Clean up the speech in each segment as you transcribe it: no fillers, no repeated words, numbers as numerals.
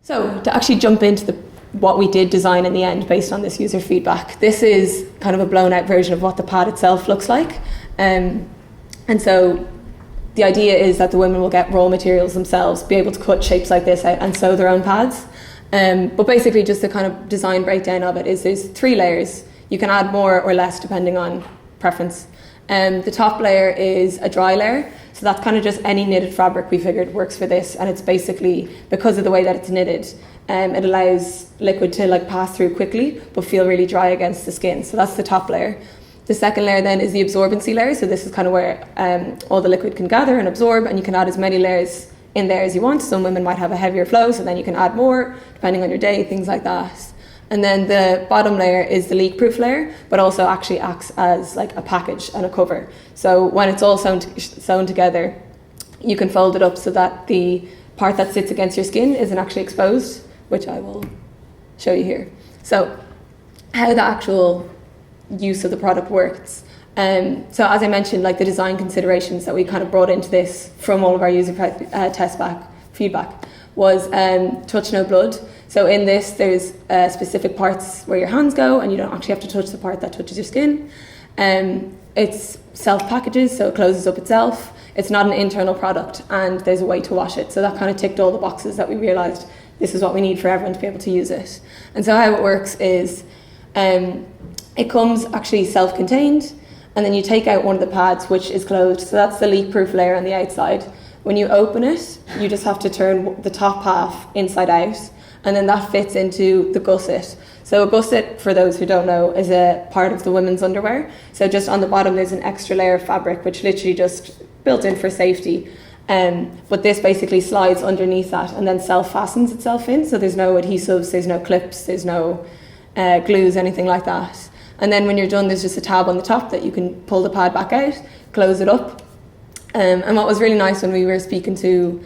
So to actually jump into what we did design in the end based on this user feedback, this is kind of a blown out version of what the pad itself looks like. And so the idea is that the women will get raw materials themselves, be able to cut shapes like this out and sew their own pads. But basically just the kind of design breakdown of it is there's 3 layers. You can add more or less depending on preference. The top layer is a dry layer. So that's kind of just any knitted fabric we figured works for this. And it's basically, because of the way that it's knitted, it allows liquid to pass through quickly, but feel really dry against the skin. So that's the top layer. The second layer then is the absorbency layer. So this is kind of where all the liquid can gather and absorb, and you can add as many layers in there as you want. Some women might have a heavier flow, so then you can add more depending on your day, things like that. And then the bottom layer is the leak-proof layer, but also actually acts as like a package and a cover. So when it's all sewn together, you can fold it up so that the part that sits against your skin isn't actually exposed, which I will show you here. So how the actual use of the product works. So as I mentioned, like the design considerations that we kind of brought into this from all of our user feedback was touch no blood. So in this, there's specific parts where your hands go, and you don't actually have to touch the part that touches your skin. It's self-packages, so it closes up itself. It's not an internal product, and there's a way to wash it. So that kind of ticked all the boxes that we realised this is what we need for everyone to be able to use it. And so how it works is it comes actually self-contained, and then you take out one of the pads, which is closed. So that's the leak-proof layer on the outside. When you open it, you just have to turn the top half inside out, and then that fits into the gusset. So a gusset, for those who don't know, is a part of the women's underwear. So just on the bottom, there's an extra layer of fabric, which literally just built in for safety. But this basically slides underneath that and then self-fastens itself in. So there's no adhesives, there's no clips, there's no glues, anything like that. And then when you're done, there's just a tab on the top that you can pull the pad back out, close it up. And what was really nice when we were speaking to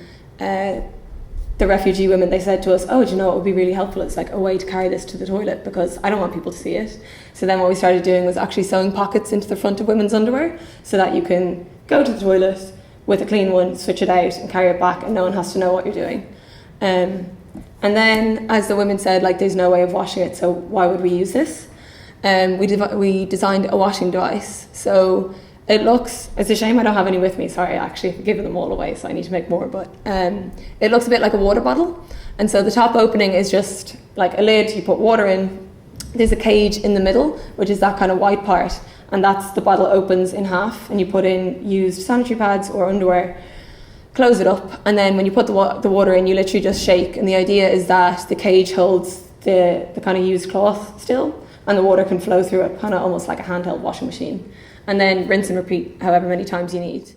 the refugee women, they said to us, oh, do you know what would be really helpful? It's like a way to carry this to the toilet, because I don't want people to see it. So then what we started doing was actually sewing pockets into the front of women's underwear so that you can go to the toilet with a clean one, switch it out and carry it back, and no one has to know what you're doing. And then, as the women said, there's no way of washing it, so why would we use this? We designed a washing device. So it's a shame I don't have any with me, sorry, actually, I've given them all away, so I need to make more, but it looks a bit like a water bottle. And so the top opening is just like a lid, you put water in, there's a cage in the middle, which is that kind of white part, and that's the bottle opens in half, and you put in used sanitary pads or underwear, close it up, and then when you put the water in, you literally just shake, and the idea is that the cage holds the kind of used cloth still, and the water can flow through it, kind of almost like a handheld washing machine. And then rinse and repeat however many times you need.